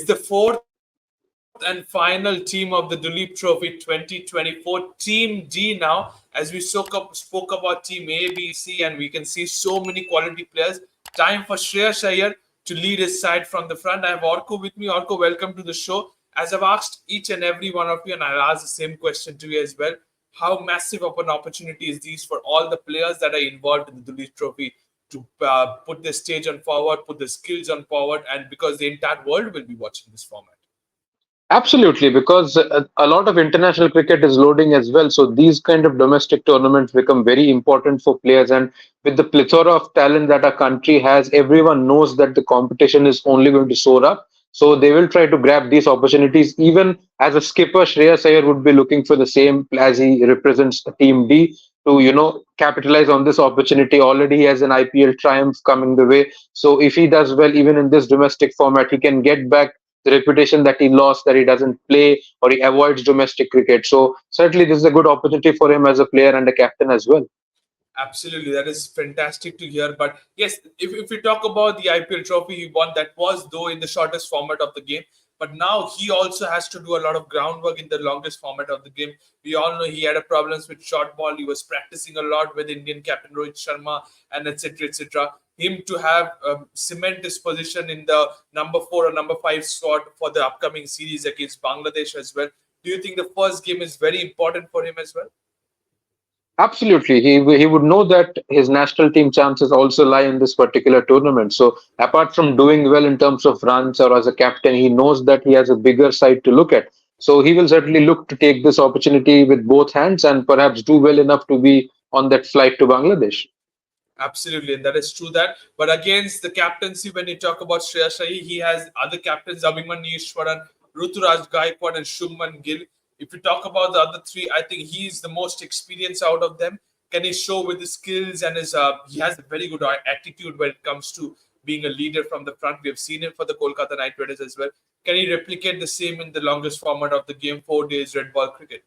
the fourth and final team of the Duleep Trophy 2024, Team D now. As we spoke about Team A, B, C, and we can see so many quality players. Time for Shreyas Iyer to lead his side from the front. I have Orko with me. Orko, welcome to the show. As I've asked each and every one of you, and I'll ask the same question to you as well, how massive of an opportunity is these for all the players that are involved in the Duleep Trophy to put their stage on forward, put their skills on forward, and because the entire world will be watching this format. Absolutely, because a lot of international cricket is loading as well. So these kind of domestic tournaments become very important for players. And with the plethora of talent that our country has, everyone knows that the competition is only going to soar up. So they will try to grab these opportunities. Even as a skipper, Shreyas Iyer would be looking for the same as he represents Team D to, capitalize on this opportunity. Already he has an IPL triumph coming the way. So if he does well, even in this domestic format, he can get back the reputation that he lost, that he doesn't play or he avoids domestic cricket. So certainly this is a good opportunity for him as a player and a captain as well. Absolutely, that is fantastic to hear. But yes, if we talk about the IPL trophy he won, that was though in the shortest format of the game. But now he also has to do a lot of groundwork in the longest format of the game. We all know he had a problems with short ball. He was practicing a lot with Indian captain Rohit Sharma and etc. etc. Him to have cement his position in the number 4 or number 5 slot for the upcoming series against Bangladesh as well. Do you think the first game is very important for him as well? Absolutely. He would know that his national team chances also lie in this particular tournament. So apart from doing well in terms of runs or as a captain, he knows that he has a bigger side to look at. So he will certainly look to take this opportunity with both hands and perhaps do well enough to be on that flight to Bangladesh. Absolutely, and that is true. That, but against the captaincy, when you talk about Shreyas Iyer, he has other captains: Abhimanyu Ishwaran, Ruturaj Gaikwad, and Shubman Gill. If you talk about the other three, I think he is the most experienced out of them. Can he show with his skills and his? He has a very good attitude when it comes to being a leader from the front. We have seen him for the Kolkata Knight Riders as well. Can he replicate the same in the longest format of the game, 4 days red ball cricket?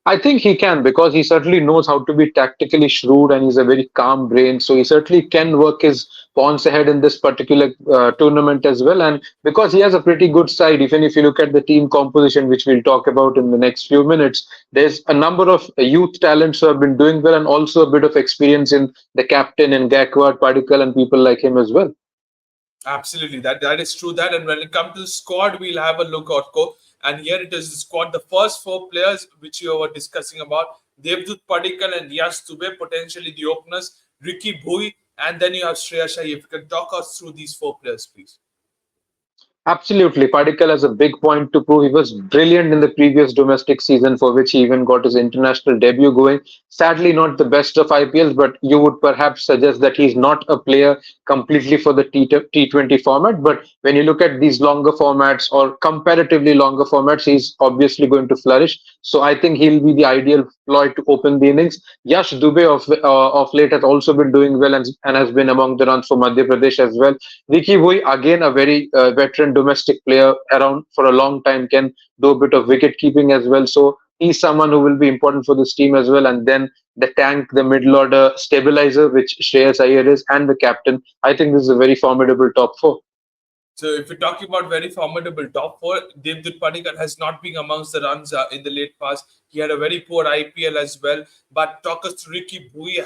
I think he can because he certainly knows how to be tactically shrewd and he's a very calm brain. So he certainly can work his pawns ahead in this particular tournament as well. And because he has a pretty good side, even if you look at the team composition, which we'll talk about in the next few minutes, there's a number of youth talents who have been doing well and also a bit of experience in the captain and Gaikwad, Padikkal, and people like him as well. Absolutely, that is true. That, and when it comes to the squad, we'll have a look at co. And here it is the squad. The first four players which you were discussing about: Devdutt Padikkal and Yash Dubey, potentially the openers, Ricky Bhui, and then you have Shreyas Iyer. If you can talk us through these four players, please. Absolutely. Padikkal has a big point to prove. He was brilliant in the previous domestic season, for which he even got his international debut going. Sadly, not the best of IPLs, but you would perhaps suggest that he's not a player completely for the T20 format. But when you look at these longer formats or comparatively longer formats, he's obviously going to flourish. So I think he'll be the ideal ploy to open the innings. Yash Dubey of late has also been doing well and has been among the runs for Madhya Pradesh as well. Ricky Bhui, again, a very veteran domestic player around for a long time, can do a bit of wicket keeping as well. So he's someone who will be important for this team as well. And then the tank, the middle order stabilizer, which Shreyas Iyer is, and the captain. I think this is a very formidable top four. So if we're talking about very formidable top four, Devdutt Padikkal has not been amongst the runs in the late past. He had a very poor IPL as well. But talk us to Ricky Bhui.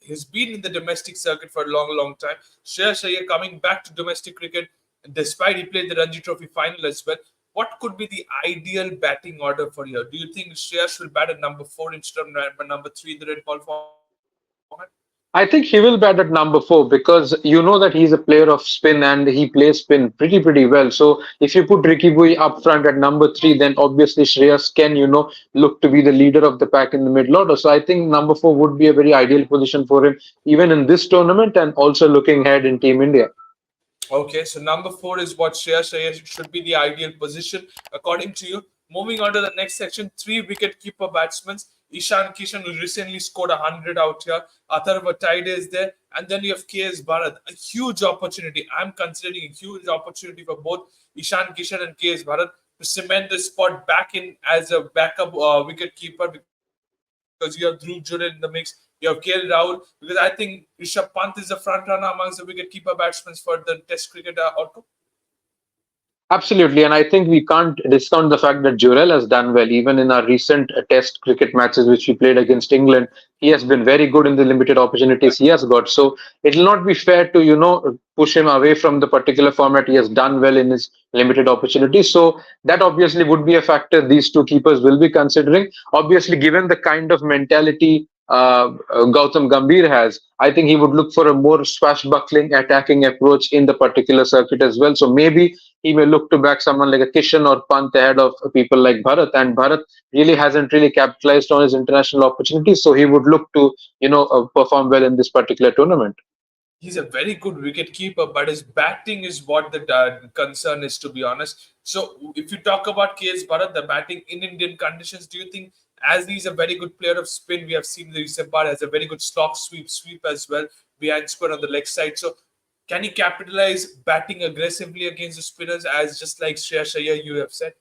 He's been in the domestic circuit for a long, long time. Shreyas Iyer coming back to domestic cricket, despite he played the Ranji Trophy final as well. What could be the ideal batting order for here? Do you think Shreyas will bat at number 4 instead of number 3 in the red ball format? I think he will bat at number four because you know that he's a player of spin and he plays spin pretty well. So if you put Ricky Bui up front at number three, then obviously Shreyas can look to be the leader of the pack in the middle order. So I think number four would be a very ideal position for him even in this tournament and also looking ahead in Team India. Okay, so number 4 is what Shreyas Iyer should be the ideal position according to you. Moving on to the next section, 3 wicket keeper batsmen. Ishan Kishan, who recently scored 100 out here. Atharva Tide is there. And then you have KS Bharat. A huge opportunity. I'm considering a huge opportunity for both Ishan Kishan and KS Bharat to cement the spot back in as a backup wicket keeper, because you have Dhruv Jurel in the mix. You have KL Rahul. Because I think Rishabh Pant is the front runner amongst the wicket keeper batsmen for the Test cricket. Orko. Absolutely, and I think we can't discount the fact that Jurel has done well. Even in our recent Test cricket matches, which we played against England, he has been very good in the limited opportunities he has got. So it'll not be fair to push him away from the particular format. He has done well in his limited opportunities. So that obviously would be a factor these two keepers will be considering. Obviously, given the kind of mentality Gautam Gambhir has, I think he would look for a more swashbuckling attacking approach in the particular circuit as well. So maybe he may look to back someone like a Kishan or Pant ahead of people like Bharat. And Bharat really hasn't really capitalized on his international opportunities, so he would look to perform well in this particular tournament. He's a very good wicket keeper, but his batting is what the concern is, to be honest. So, if you talk about KS Bharat, the batting in Indian conditions, do you think, as he's a very good player of spin, we have seen the recent part has a very good stock sweep as well behind square on the leg side. So, can he capitalize batting aggressively against the spinners, as just like Shreyas Iyer you have said?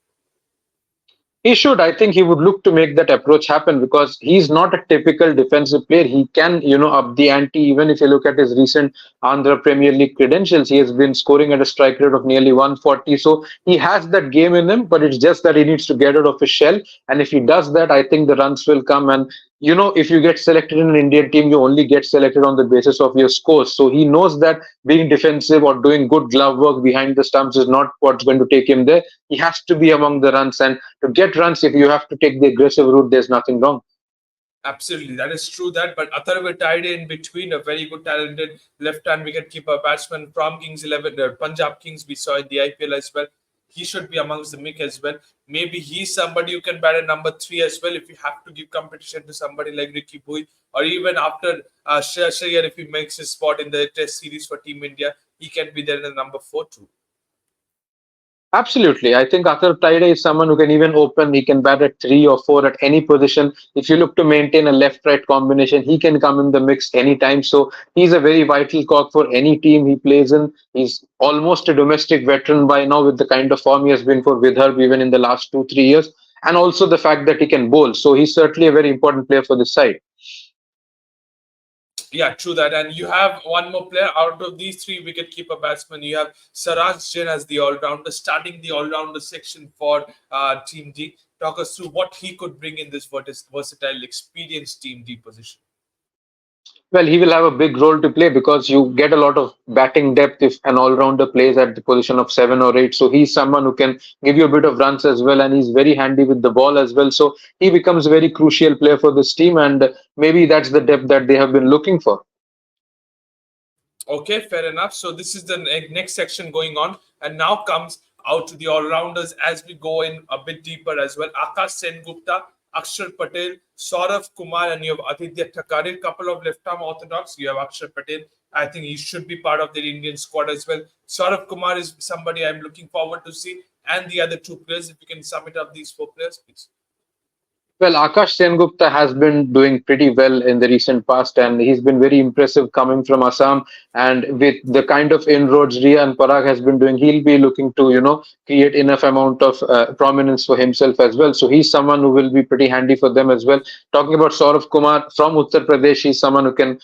He should. I think he would look to make that approach happen because he's not a typical defensive player. He can, up the ante. Even if you look at his recent Andhra Premier League credentials, he has been scoring at a strike rate of nearly 140. So he has that game in him, but it's just that he needs to get out of his shell. And if he does that, I think the runs will come. And if you get selected in an Indian team, you only get selected on the basis of your scores. So he knows that being defensive or doing good glove work behind the stumps is not what's going to take him there. He has to be among the runs. And to get runs, if you have to take the aggressive route, there's nothing wrong. Absolutely, that is true. That, but Atharva tied in between a very good, talented left-hand wicket-keeper batsman from Kings 11, Punjab Kings. We saw in the IPL as well. He should be amongst the mix as well. Maybe he's somebody you can bat at number 3 as well if you have to give competition to somebody like Ricky Bui, or even after Shreyas Iyer, if he makes his spot in the Test series for Team India, he can be there in the number 4 too. Absolutely. I think Athar Taide is someone who can even open. He can bat at 3 or 4 at any position. If you look to maintain a left right combination, he can come in the mix anytime. So he's a very vital cog for any team he plays in. He's almost a domestic veteran by now with the kind of form he has been for Vidarbh even in the last 2, 3 years. And also the fact that he can bowl. So he's certainly a very important player for this side. Yeah, true that. And you have one more player out of these three wicket-keeper batsmen. You have Saraj Jain as the all-rounder, starting the all-rounder section for Team D. Talk us through what he could bring in this versatile, experienced Team D position. Well, he will have a big role to play because you get a lot of batting depth if an all-rounder plays at the position of 7 or 8. So he's someone who can give you a bit of runs as well, and he's very handy with the ball as well. So he becomes a very crucial player for this team, and maybe that's the depth that they have been looking for. Okay, fair enough. So this is the next section going on, and now comes out to the all-rounders as we go in a bit deeper as well. Akash Sengupta, Akshar Patel, Saurav Kumar, and you have Aditya Thakare, couple of left-arm orthodox. You have Akshar Patel. I think he should be part of the Indian squad as well. Saurav Kumar is somebody I'm looking forward to see, and the other two players. If you can sum it up, these four players, please. Well, Akash Sengupta has been doing pretty well in the recent past, and he's been very impressive coming from Assam. And with the kind of inroads Ria and Parag has been doing, he'll be looking to, create enough amount of prominence for himself as well. So he's someone who will be pretty handy for them as well. Talking about Saurav Kumar from Uttar Pradesh, he's someone who can,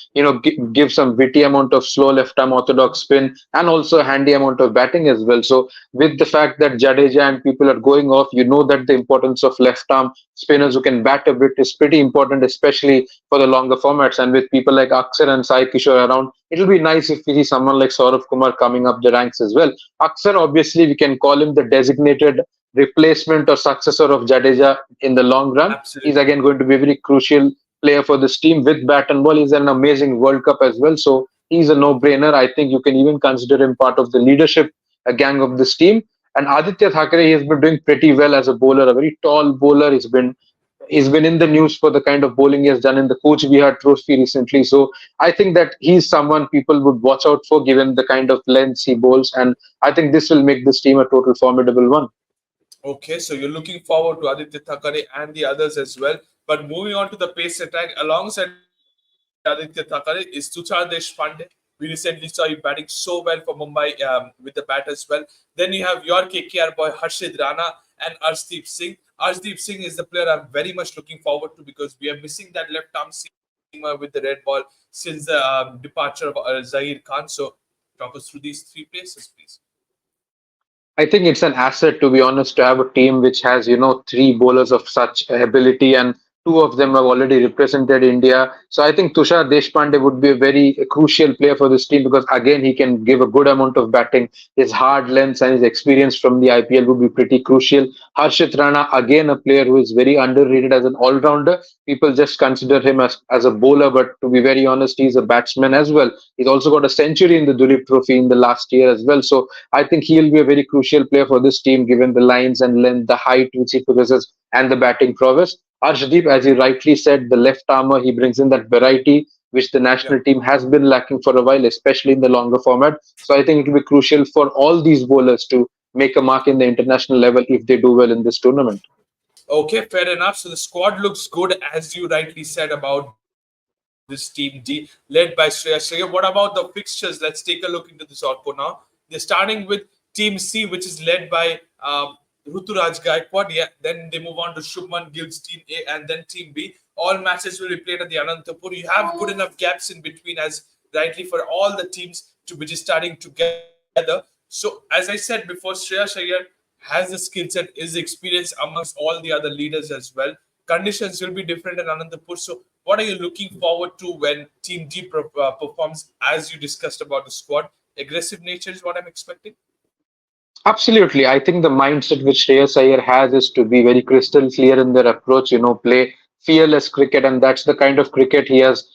give some witty amount of slow left arm orthodox spin and also a handy amount of batting as well. So with the fact that Jadeja and people are going off, you know that the importance of left arm spinners who can bat a bit is pretty important, especially for the longer formats. And with people like Aksar and Sai Kishore around, it'll be nice if we see someone like Saurav Kumar coming up the ranks as well. Aksar, obviously, we can call him the designated replacement or successor of Jadeja in the long run. He's Absolutely. again going to be a very crucial player for this team with bat and ball. He's an amazing World Cup as well. So he's a no-brainer. I think you can even consider him part of the leadership gang of this team. And Aditya Thakre, he has been doing pretty well as a bowler, a very tall bowler. He's been in the news for the kind of bowling he has done in the Coach Bihar Trophy recently. So I think that he's someone people would watch out for given the kind of lengths he bowls. And I think this will make this team a total formidable one. Okay, so you're looking forward to Aditya Thakare and the others as well. But moving on to the pace attack, alongside Aditya Thakare is Tushar Deshpande. We recently saw him batting so well for Mumbai with the bat as well. Then you have your KKR boy Harshid Rana and Arshdeep Singh. Arshdeep Singh is the player I'm very much looking forward to because we are missing that left arm seamer with the red ball since the departure of Zahir Khan. So talk us through these three places, please. I think it's an asset, to be honest, to have a team which has, three bowlers of such ability, and two of them have already represented India. So I think Tushar Deshpande would be a very crucial player for this team because, again, he can give a good amount of batting. His hard lengths and his experience from the IPL would be pretty crucial. Harshit Rana, again, a player who is very underrated as an all-rounder. People just consider him as a bowler, but to be very honest, he's a batsman as well. He's also got a century in the Duleep Trophy in the last year as well. So I think he'll be a very crucial player for this team, given the lines and length, the height which he possesses, and the batting prowess. Arshdeep, as you rightly said, the left armour, he brings in that variety which the Yeah. national team has been lacking for a while, especially in the longer format. So I think it will be crucial for all these bowlers to make a mark in the international level if they do well in this tournament. Okay, fair enough. So the squad looks good, as you rightly said about this team D, led by Shreyas Iyer. What about the fixtures? Let's take a look into this output now. They're starting with Team C, which is led by Ruturaj Gaikwad. Yeah, then they move on to Shubman Gill's Team A, and then Team B. All matches will be played at the Anantapur. You have good enough gaps in between, as rightly for all the teams to be just starting together. So, as I said before, Shreyas Iyer has the skill set, is experienced amongst all the other leaders as well. Conditions will be different in Anandapur. So, what are you looking forward to when Team D performs, as you discussed about the squad? Aggressive nature is what I'm expecting. Absolutely. I think the mindset which Shreyas Iyer has is to be very crystal clear in their approach, play fearless cricket. And that's the kind of cricket he has,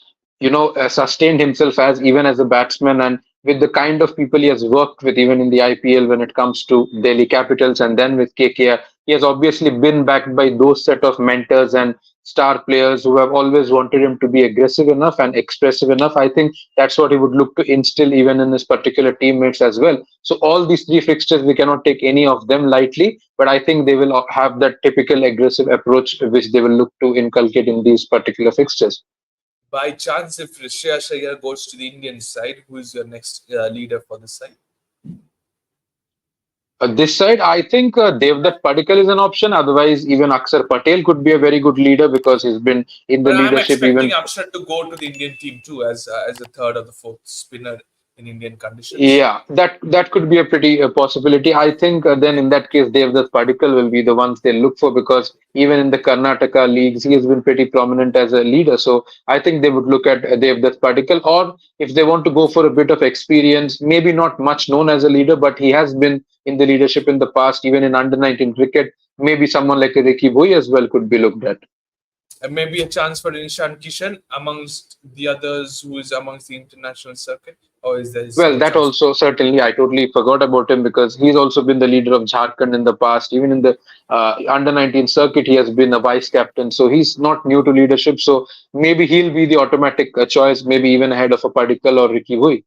sustained himself as, even as a batsman. And with the kind of people he has worked with, even in the IPL, when it comes to Delhi Capitals and then with KKR, he has obviously been backed by those set of mentors and star players who have always wanted him to be aggressive enough and expressive enough. I think that's what he would look to instill even in his particular teammates as well. So all these three fixtures, we cannot take any of them lightly, but I think they will have that typical aggressive approach which they will look to inculcate in these particular fixtures. By chance, if Shreyas Iyer goes to the Indian side, who is your next leader for the side? This side, I think Devdutt Padikkal is an option. Otherwise, even Akshar Patel could be a very good leader because he's been in the But I'm leadership expecting even. Akshat to go to the Indian team too, as a third or the fourth spinner in Indian conditions. Yeah, that could be a pretty possibility. I think then in that case, Devdutt Padikkal will be the ones they look for because even in the Karnataka leagues, he has been pretty prominent as a leader. So I think they would look at Devdutt Padikkal, or if they want to go for a bit of experience, maybe not much known as a leader, but he has been in the leadership in the past, even in under 19 cricket. Maybe someone like a Ricky Bhoi as well could be looked at. And maybe a chance for Nishan Kishan amongst the others who is amongst the international circuit, or is there is Well, no that chance? also certainly I totally forgot about him because he's also been the leader of Jharkhand in the past. Even in the under 19 circuit, he has been a vice captain. So he's not new to leadership. So maybe he'll be the automatic choice, maybe even ahead of a Padikkal or Ricky Hui.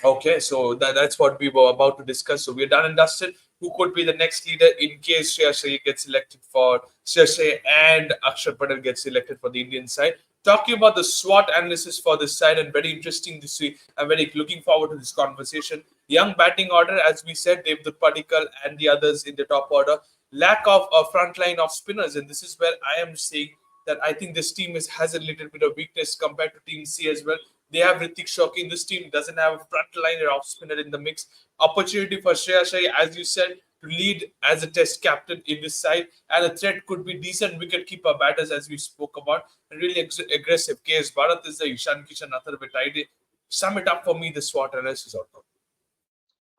Okay, so that's what we were about to discuss. So we're done and dusted. Who could be the next leader in case Shreyas Iyer gets selected for Shreyas Iyer and Akshar Patel gets selected for the Indian side? Talking about the SWOT analysis for this side, and very interesting to see. I'm very looking forward to this conversation. Young batting order, as we said, Devdutt Padikkal and the others in the top order. Lack of a front line of spinners, and this is where I am saying that I think this team has a little bit of weakness compared to Team C as well. They have Ritik Shoki. This team doesn't have a front liner off spinner in the mix. Opportunity for Shreyas Iyer, as you said, to lead as a test captain in this side. And a threat could be decent wicket keeper batters, as we spoke about. And really aggressive. KS Bharat is the Ishan Kishan Atharva tidy. Sum it up for me, the SWOT analysis outcome.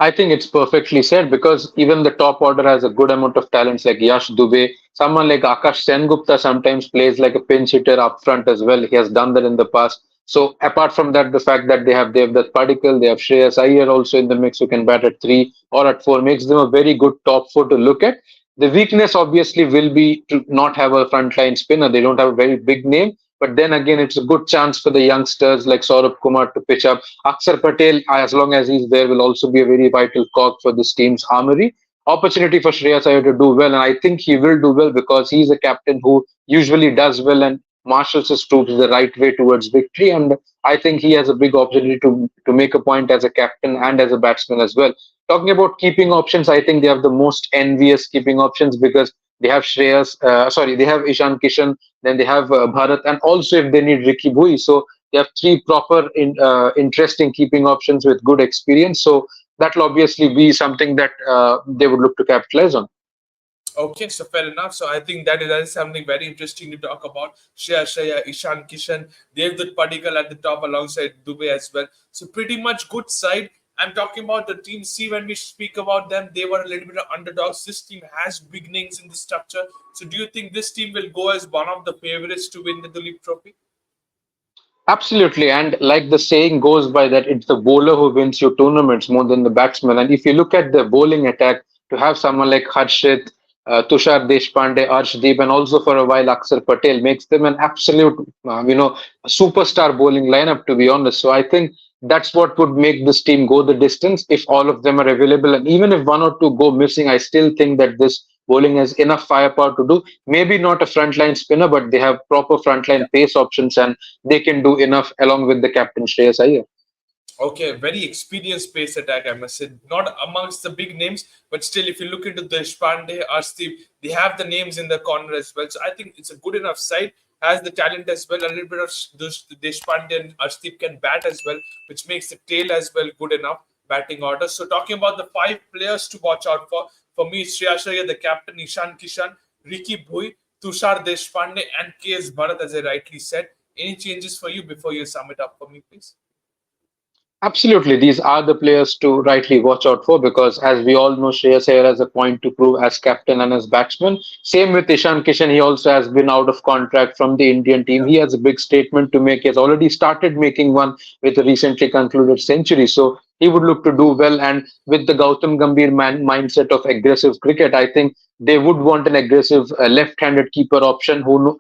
I think it's perfectly said because even the top order has a good amount of talents like Yash Dubey. Someone like Akash Sengupta sometimes plays like a pinch hitter up front as well. He has done that in the past. So apart from that, the fact that they have that Padikkal, they have Shreyas Iyer also in the mix who can bat at three or at four makes them a very good top four to look at. The weakness obviously will be to not have a frontline spinner. They don't have a very big name, but then again, it's a good chance for the youngsters like Saurabh Kumar to pitch up. Akshar Patel, as long as he's there, will also be a very vital cog for this team's armory. Opportunity for Shreyas Iyer to do well, and I think he will do well because he's a captain who usually does well and marshals his troops the right way towards victory. And I think he has a big opportunity to make a point as a captain and as a batsman as well. Talking about keeping options, I think they have the most envious keeping options because they have Ishan Kishan, then they have Bharat, and also if they need Ricky Bhui. So they have three proper interesting keeping options with good experience. So that will obviously be something that they would look to capitalize on. Okay, so fair enough. So I think that is something very interesting to talk about. Shreya, Ishan Kishan, Devdutt Padikkal at the top alongside Dubey as well. So pretty much good side. I'm talking about the team C when we speak about them. They were a little bit of underdogs. This team has big names in the structure. So do you think this team will go as one of the favorites to win the Duleep Trophy? Absolutely, and like the saying goes by that it's the bowler who wins your tournaments more than the batsman. And if you look at the bowling attack, to have someone like Harshit, Tushar Deshpande, Arshdeep, and also for a while Akshar Patel makes them an absolute, superstar bowling lineup. To be honest, so I think that's what would make this team go the distance if all of them are available. And even if one or two go missing, I still think that this bowling has enough firepower to do. Maybe not a frontline spinner, but they have proper frontline pace options and they can do enough along with the captain Shreyas Iyer. Okay, very experienced pace attack, I must say. Not amongst the big names, but still, if you look into Deshpande, Arshdeep, they have the names in the corner as well. So I think it's a good enough side. Has the talent as well. A little bit of those Deshpande and Arshdeep can bat as well, which makes the tail as well good enough batting order. So talking about the five players to watch out for me, Shreyas Iyer, the captain, Ishan Kishan, Ricky Bhui, Tushar Deshpande, and KS Bharat, as I rightly said. Any changes for you before you sum it up for me, please? Absolutely, these are the players to rightly watch out for because, as we all know, Shreyas Iyer has a point to prove as captain and as batsman. Same with Ishan Kishan, he also has been out of contract from the Indian team. He has a big statement to make. He has already started making one with a recently concluded century. So he would look to do well. And with the Gautam Gambhir mindset of aggressive cricket, I think they would want an aggressive left-handed keeper option who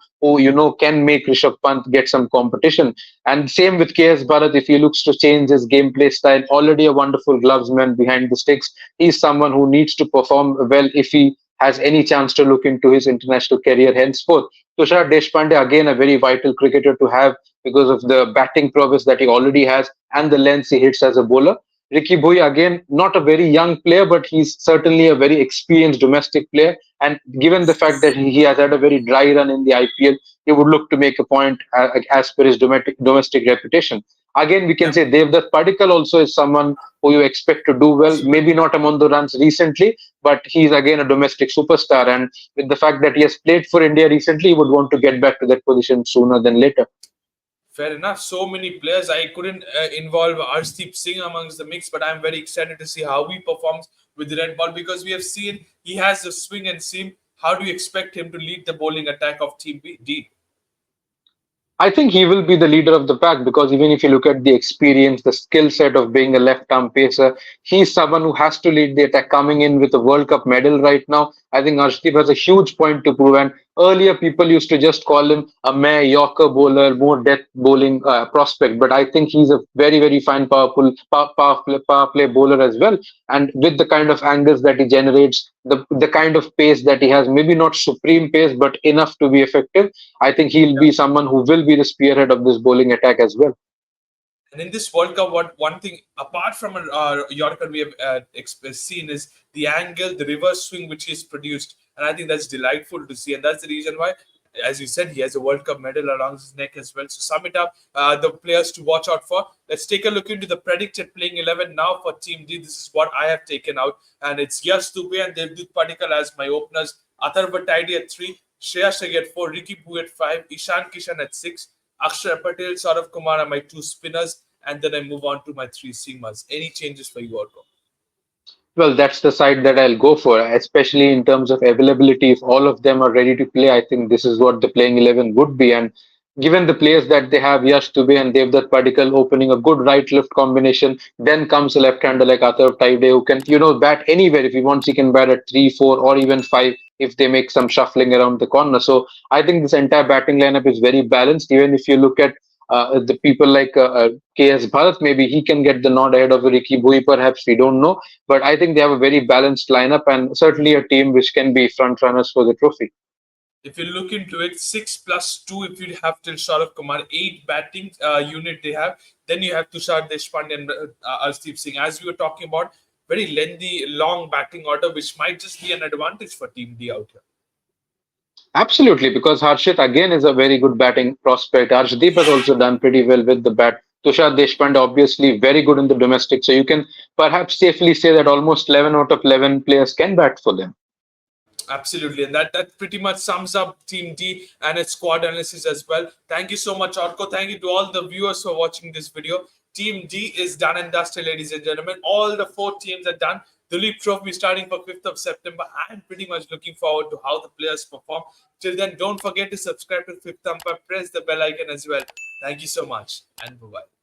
can make Rishabh Pant get some competition. And same with KS Bharat, if he looks to change his gameplay style, already a wonderful glovesman behind the sticks. He's someone who needs to perform well if he has any chance to look into his international career henceforth. Tushar Deshpande, again, a very vital cricketer to have because of the batting prowess that he already has and the lengths he hits as a bowler. Ricky Bhui, again, not a very young player, but he's certainly a very experienced domestic player. And given the fact that he has had a very dry run in the IPL, he would look to make a point as per his domestic reputation. Again, we can Yeah. say Devdutt Padikkal also is someone who you expect to do well. Maybe not among the runs recently, but he's again a domestic superstar. And with the fact that he has played for India recently, he would want to get back to that position sooner than later. Fair enough. So many players. I couldn't involve Arshdeep Singh amongst the mix, but I'm very excited to see how he performs with the red ball because we have seen he has the swing and seam. How do you expect him to lead the bowling attack of Team B? D? I think he will be the leader of the pack because even if you look at the experience, the skill set of being a left arm pacer, he's someone who has to lead the attack coming in with a World Cup medal right now. I think Arshdeep has a huge point to prove. And earlier, people used to just call him a mere Yorker bowler, more death bowling prospect. But I think he's a very, very fine, power play bowler as well. And with the kind of angles that he generates, the kind of pace that he has, maybe not supreme pace, but enough to be effective. I think he'll be someone who will be the spearhead of this bowling attack as well. And in this World Cup, what one thing apart from Yorker we have seen is the angle, the reverse swing which he's produced, and I think that's delightful to see, and that's the reason why, as you said, he has a World Cup medal along his neck as well. So sum it up, the players to watch out for. Let's take a look into the predicted playing 11 now for Team D. This is what I have taken out, and it's Yash Dubey and Devdutt Padikkal as my openers. Atharva Tidy at 3, Shreyas Iyer at 4, Ricky Bhu at 5, Ishan Kishan at 6, Akshar Patel, Saurav Kumar are my two spinners, and then I move on to my three seamers. Any changes for you, Orko? Well, that's the side that I'll go for, especially in terms of availability. If all of them are ready to play, I think this is what the playing 11 would be. And given the players that they have, Yash Dubey and Devdutt Padikkal opening a good right-left combination, then comes a left-hander like Atharv Taide who can, bat anywhere. If he wants, he can bat at 3, 4, or even 5 if they make some shuffling around the corner. So I think this entire batting lineup is very balanced. Even if you look at the people like KS Bharat, maybe he can get the nod ahead of Ricky Bhui, perhaps, we don't know. But I think they have a very balanced lineup and certainly a team which can be front runners for the trophy. If you look into it, 6 plus 2, if you have till Saurav Kumar, 8 batting unit they have. Then you have Tushar Deshpande and Arshdeep Singh. As we were talking about, very lengthy, long batting order, which might just be an advantage for Team D out here. Absolutely, because Harshit again is a very good batting prospect. Arshdeep has also done pretty well with the bat. Tushar Deshpande obviously very good in the domestic. So you can perhaps safely say that almost 11 out of 11 players can bat for them. Absolutely, and that pretty much sums up Team D and its squad analysis as well. Thank you so much, Orko. Thank you to all the viewers for watching this video. Team D is done and dusted, ladies and gentlemen. All the 4 teams are done. Duleep Trophy starting for 5th of September. I'm pretty much looking forward to how the players perform. Till then, don't forget to subscribe to Fifth Umpire. Press the bell icon as well. Thank you so much, and bye bye.